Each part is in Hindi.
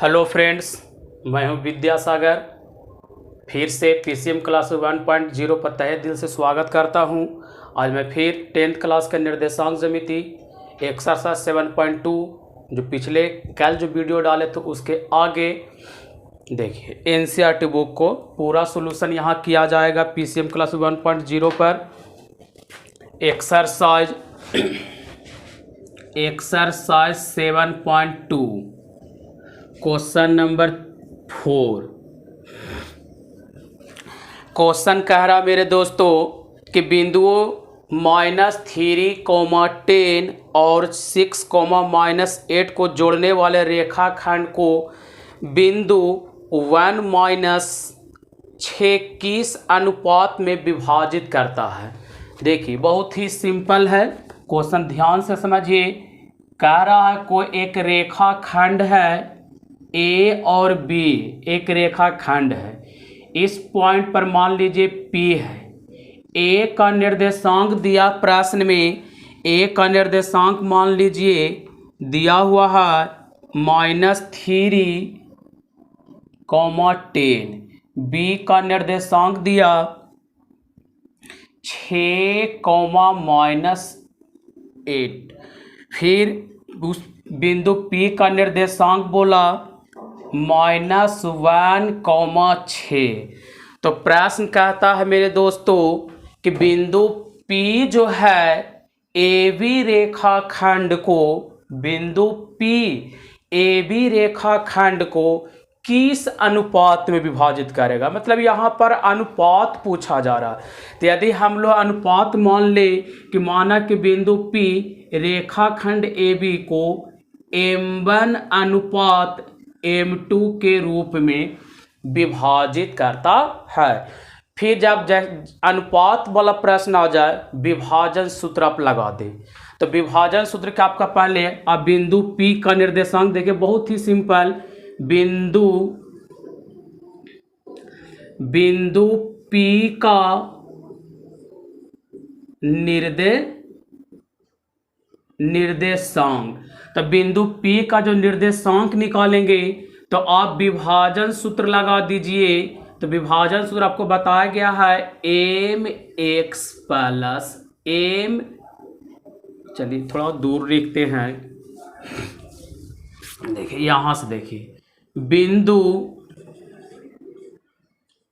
हेलो फ्रेंड्स, मैं हूं विद्यासागर। फिर से पीसीएम क्लास 1.0 पर तहे दिल से स्वागत करता हूं। आज मैं फिर 10th क्लास का निर्देशांक ज्यामिति एक्सरसाइज 7.2 जो पिछले कल जो वीडियो डाले तो उसके आगे देखिए एनसीईआरटी बुक को पूरा सॉल्यूशन यहां किया जाएगा। पीसीएम क्लास 1.0 पर एक्सरसाइज 7.2 क्वेश्चन नंबर 4। क्वेश्चन कह रहा मेरे दोस्तों कि बिंदुओं -3, 10 और 6, -8 को जोड़ने वाले रेखाखंड को बिंदु 1-6 किस अनुपात में विभाजित करता है। देखिए बहुत ही सिंपल है क्वेश्चन, ध्यान से समझिए। कह रहा है कोई एक रेखाखंड है ए और बी, एक रेखाखंड है। इस पॉइंट पर मान लीजिए P है। ए का निर्देशांक दिया प्रश्न में, ए का निर्देशांक मान लीजिए दिया हुआ है -3, 10। बी का निर्देशांक दिया 6, -8। फिर उस बिंदु P का निर्देशांक बोला -1, 6। तो प्रश्न कहता है मेरे दोस्तों कि बिंदु P जो है AB रेखाखंड को, बिंदु P AB रेखाखंड को किस अनुपात में विभाजित करेगा। मतलब यहाँ पर अनुपात पूछा जा रहा है। तो यदि हम लोग अनुपात मान ले कि माना कि बिंदु P रेखाखंड AB को M1 अनुपात M2 के रूप में विभाजित करता है। फिर जब अनुपात वाला प्रश्न आ जाए, विभाजन सूत्र आप लगा दे। तो विभाजन सूत्र का आपका पहले आप बिंदु P का निर्देशांक देखिए, बहुत ही सिंपल। बिंदु P का निर्देशांक, तो बिंदु P का जो निर्देशांक निकालेंगे तो आप विभाजन सूत्र लगा दीजिए। तो विभाजन सूत्र आपको बताया गया है mx प्लस m, चलिए थोड़ा दूर लिखते हैं। देखिए यहां से देखिए बिंदु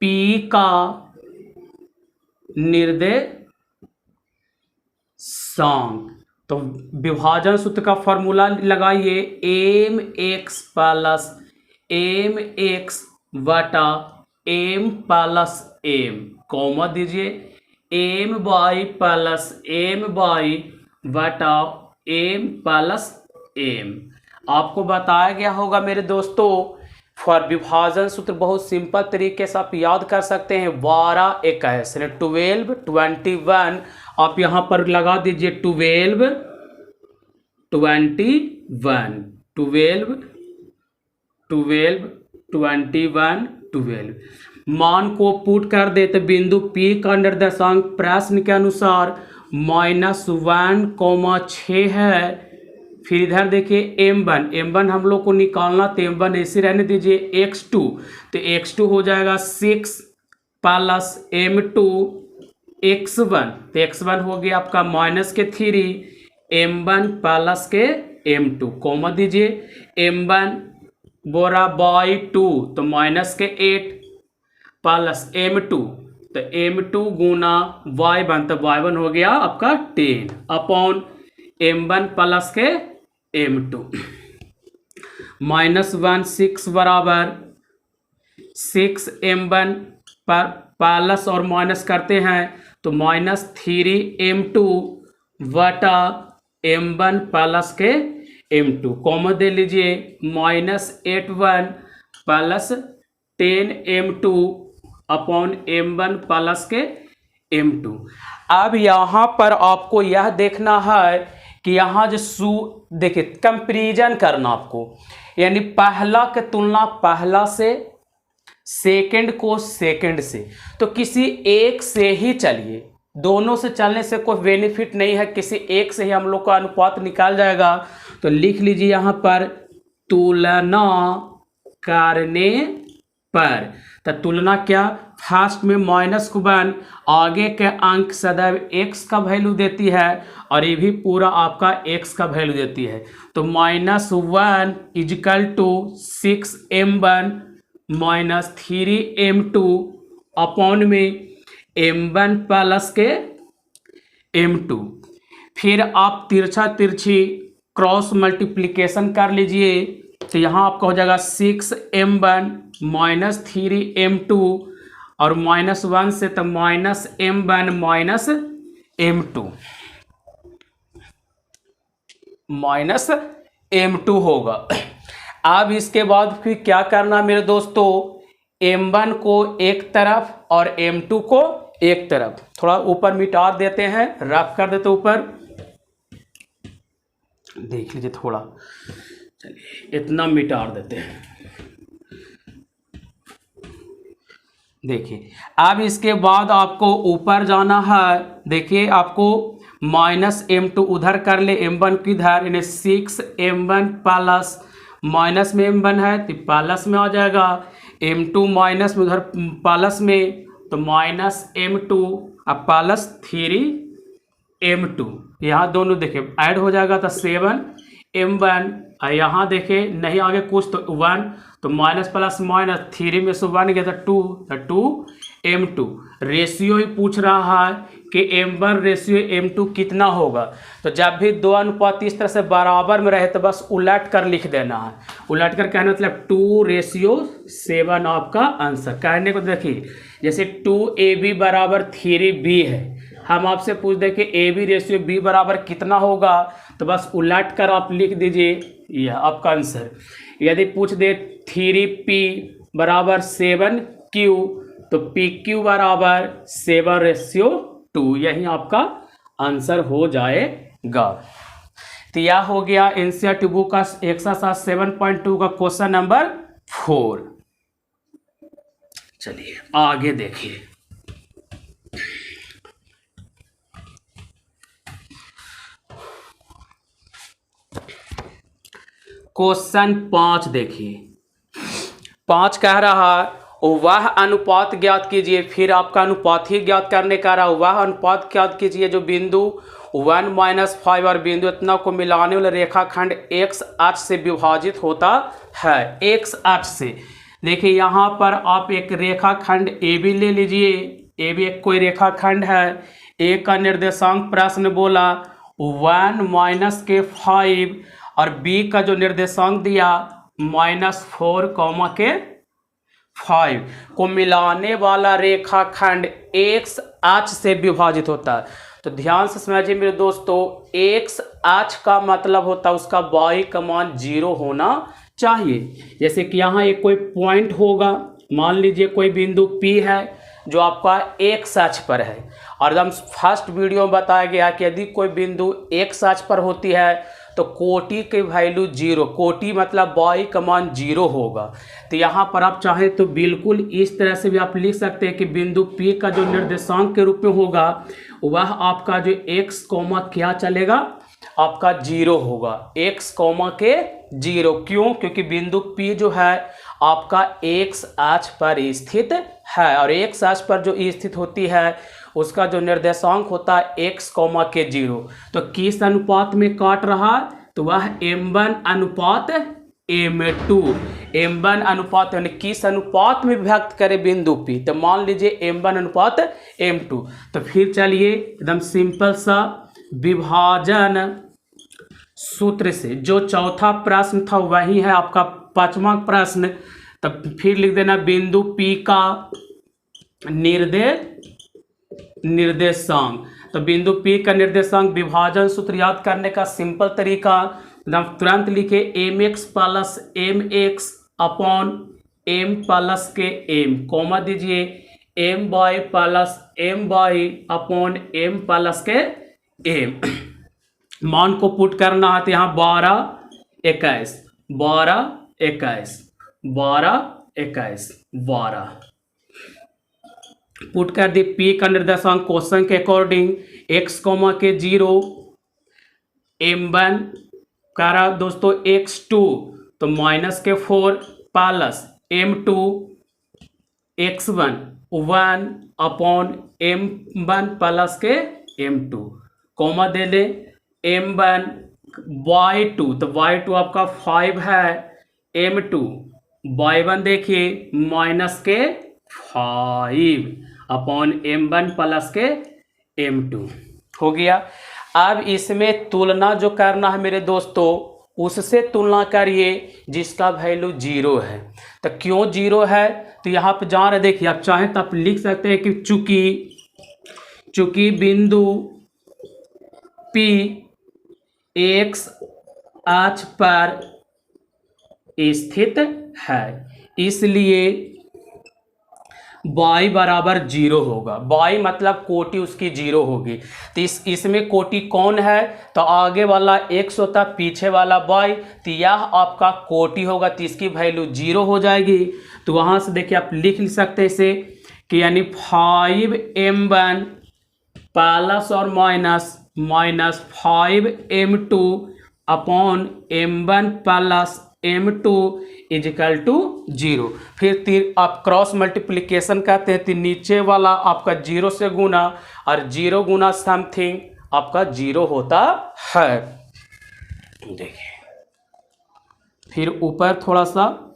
P का निर्देशांक, तो विभाजन सूत्र का फॉर्मूला लगाइए mx प्लस mx बटा m प्लस m, कॉमा दीजिए my प्लस my बटा m प्लस m। आपको बताया गया होगा मेरे दोस्तों, फॉर विभाजन सूत्र बहुत सिंपल तरीके से आप याद कर सकते हैं। 12, 21 12, 21 आप यहाँ पर लगा दीजिए 12, 21, 12 मान को पुट कर दे तो बिंदु P का निर्देशांक प्रश्न के अनुसार -1, 6 है। फिर इधर देखिए m1 हम लोग को निकालना, तो m1 ऐसे रहने दीजिए। x2, तो x2 हो जाएगा 6 प्लस m2 x1, तो x1 हो गया आपका -3 m1 प्लस के m2, कॉमा दीजिए m1 बोरा बाई 2, तो -8 प्लस m2, तो m2 गुना y1, तो y1 हो गया आपका 10 अपॉन m1 प्लस के m2 -1, 6 बराबर 6 m1 पर प्लस और माइनस करते हैं तो -3 m2 बटा m1 प्लस के m2, कॉमन दे लीजिए -81 plus 10 m2 upon m1 plus के m2। अब यहाँ पर आपको यह देखना है कि यहाँ जो देखिए कंपैरिजन करना आपको, यानी पहला के तुलना पहला से, सेकंड को सेकंड से। तो किसी एक से ही चलिए, दोनों से चलने से कोई बेनिफिट नहीं है, किसी एक से ही हम लोग का अनुपात निकाल जाएगा। तो लिख लीजिए यहाँ पर तुलना करने पर। तो तुलना क्या, फर्स्ट में -1, आगे के अंक सदैव x का वैल्यू देती है और ये भी पूरा आपका x का वैल्यू देती है। तो -1 is equal to 6m1 -3m2 upon में m1 प्लस के m2। फिर आप तिरछा तिरछी क्रॉस मल्टीप्लिकेशन कर लीजिए, तो यहाँ आपका हो जाएगा 6m1 -3m2 और -1 से तो -m1 -m2 होगा। अब इसके बाद फिर क्या करना मेरे दोस्तों, m1 को एक तरफ और m2 को एक तरफ, थोड़ा ऊपर मिटा देते हैं, रफ कर देते ऊपर, देख लीजिए थोड़ा, चलिए इतना मिटा देते हैं। देखिए अब इसके बाद आपको ऊपर जाना है। देखिए आपको -m2 उधर कर ले, m1 किधर, यानी 6m1 प्लस माइनस में m1 है तो प्लस में आ जाएगा, m2 माइनस में उधर प्लस में तो -m2 अब प्लस 3m2, यहाँ दोनों देखिए ऐड हो जाएगा तो 7m1, यहाँ देखे नहीं आगे कुछ तो 1, तो माइनस प्लस माइनस 3 में से 1 गया तो 2m2। रेशियो ही पूछ रहा है कि m1 रेशियो m2 कितना होगा। तो जब भी दो अनुपात इस तरह से बराबर में रहे तो बस उलट कर लिख देना है। उलट कर कहना मतलब 2:7 आपका आंसर। कहने को देखिए जैसे 2ab बराबर 3b है, हम आपसे पूछ दें कि ab रेशियो b बराबर कितना होगा, तो बस उलट कर आप लिख दीजिए, यह आपका आंसर। यदि पूछ दे 3p बराबर 7q तो pq बराबर 7:2, यही आपका आंसर हो जाएगा। तो यह हो गया एनसीईआरटी बुक का एक्सरसाइज 7.2 का क्वेश्चन नंबर 4। चलिए आगे देखिए। क्वेश्चन 5 देखिए। 5 कह रहा वह अनुपात ज्ञात कीजिए, फिर आपका अनुपात ही ज्ञात करने का रहा, वह अनुपात ज्ञात कीजिए जो बिंदु 1 - 5 और बिंदु इतना को मिलाने वाला रेखाखंड x अक्ष से विभाजित होता है। x अक्ष से देखिए यहाँ पर आप एक रेखाखंड AB ले लीजिए। AB एक कोई रेखाखंड है। A का निर्देशांक प्रश्न बोला 1 - 5 और B का जो निर्देशांक दिया -4, 5 को मिलाने वाला रेखाखंड x अक्ष से विभाजित होता है। तो ध्यान से समझिए मेरे दोस्तों, x अक्ष का मतलब होता है उसका y का मान 0 होना चाहिए। जैसे कि यहाँ एक कोई पॉइंट होगा, मान लीजिए कोई बिंदु P है जो आपका x अक्ष पर है, और एकदम फर्स्ट वीडियो में बताया गया कि यदि कोई बिंदु x अक्ष पर होती है तो कोटि के वैल्यू 0, कोटि मतलब y का मान 0 होगा। तो यहाँ पर आप चाहें तो बिल्कुल इस तरह से भी आप लिख सकते हैं कि बिंदु P का जो निर्देशांक के रूप में होगा वह आपका जो x, क्या चलेगा आपका 0 होगा, x, के 0। क्यों? क्योंकि बिंदु P जो है आपका x अक्ष पर स्थित है, और x अक्ष पर जो स्थित होती है उसका जो निर्देशांक होता है x, के 0। तो किस अनुपात में काट रहा, तो वह m1 अनुपात m2, m1 अनुपात यानी किस अनुपात में विभक्त करे बिंदु P, तो मान लीजिए m1 अनुपात m2। तो फिर चलिए एकदम सिंपल सा विभाजन सूत्र से, जो चौथा प्रश्न था वही है आपका 5वां प्रश्न। तब फिर लिख देना बिंदु P का निर्देशांक। तो बिंदु P का निर्देशांक विभाजन सूत्र याद करने का सिंपल तरीका, तुरंत लिखे mx plus mx upon m plus के m, कॉमा दीजिए my plus my upon m plus के m। मान को पुट करना है तो यहाँ 12, 21, 12, 21, 12, 21, 12 पुट कर दी। P का निर्देशांक क्वेश्चन के अकॉर्डिंग x, के 0, m1 करा दोस्तों x2 तो -4, plus m2 x1 1/m1 plus के m2 कॉमा दे ले m1 y2 तो y2 आपका 5 है m2 y1 देखिए माइनस के 5/m1 प्लस के m2 हो गया। अब इसमें तुलना जो करना है मेरे दोस्तों उससे तुलना करिए जिसका वैल्यू 0 है। तो क्यों 0 है तो यहाँ पे जान रहे देखिए, आप चाहें तो आप लिख सकते हैं कि चूंकि बिंदु P x अक्ष पर स्थित है इसलिए y बराबर 0 होगा। y मतलब कोटि उसकी 0 होगी। तो इसमें कोटि कौन है तो आगे वाला x होता पीछे वाला y, तो यह आपका कोटि होगा तो इसकी वैल्यू 0 हो जाएगी। तो वहां से देखिए आप लिख सकते हैं इसे कि यानी 5m1 प्लस और minus 5m2 upon m1 plus m2 is equal to 0। फिर आप क्रॉस मल्टीप्लिकेशन करते हैं तो नीचे वाला आपका 0 से गुना और 0 गुना समथिंग आपका 0 होता है। देखिए फिर ऊपर थोड़ा सा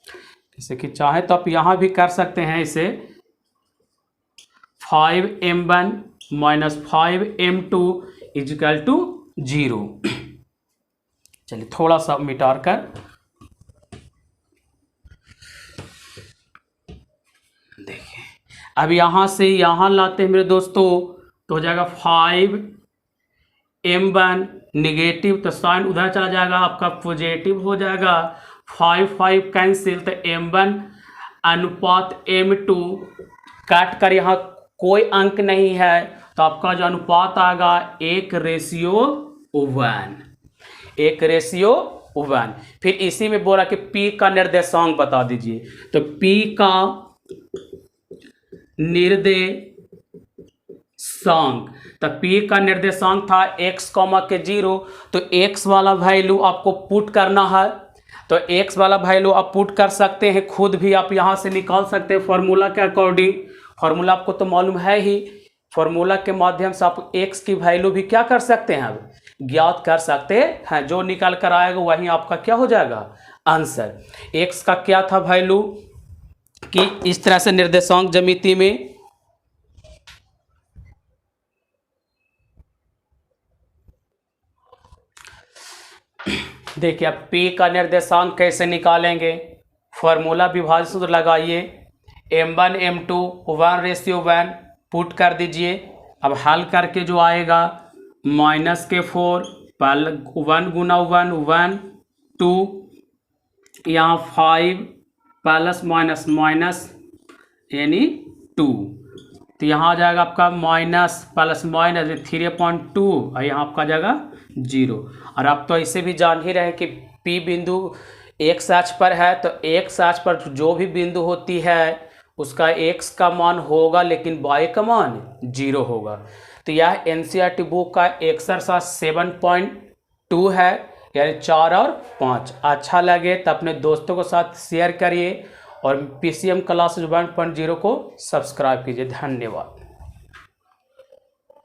जैसे कि चाहे तो आप यहाँ भी कर सकते हैं इसे 5m1 minus 5m2 is equal to 0। चलिए थोड़ा सा मिटा कर देखिए, अब यहां से यहां लाते हैं मेरे दोस्तों तो हो जाएगा 5m1 नेगेटिव तो साइन उधर चला जाएगा आपका पॉजिटिव हो जाएगा। 5 कैंसिल तो m1 अनुपात m2 काट कर यहाँ कोई अंक नहीं है तो आपका जो अनुपात आएगा 1:1। फिर इसी में बोला कि P का निर्देशांक बता दीजिए तो P का निर्देशांक तो P का निर्देशांक था x, के 0 तो x वाला वैल्यू आपको पुट करना है। तो x वाला वैल्यू आप पुट कर सकते हैं, खुद भी आप यहां से निकाल सकते हैं फॉर्मूला के अकॉर्डिंग। फॉर्मूला आपको तो मालूम है ही, फॉर्मूला के माध्यम से आप x की वैल्यू भी क्या कर सकते हैं अब ज्ञात कर सकते हैं। जो निकाल कर आएगा वही आपका क्या हो जाएगा आंसर। x का क्या था वैल्यू कि इस तरह से निर्देशांक ज्यामिति में देखिए अब P का निर्देशांक कैसे निकालेंगे, फॉर्मूला विभाजन सूत्र लगाइए m1 m2 1:1 पुट कर दीजिए। अब हल करके जो आएगा माइनस के 4 1 गुना 1 2 यहाँ 5 प्लस माइनस यानी 2 तो यहाँ आ जाएगा आपका माइनस प्लस 3/2 और यहाँ आपका जाएगा 0। और आप तो इसे भी जान ही रहे हैं कि P बिंदु x अक्ष पर है तो x अक्ष पर जो भी बिंदु होती है उसका x का मान होगा लेकिन y का मान 0 होगा। तो यह NCERT बुक का एक्सरसाइज 7.2 है यानी 4 और 5। अच्छा लगे तो अपने दोस्तों के साथ शेयर करिए और PCM क्लासेज 1.0 को सब्सक्राइब कीजिए। धन्यवाद।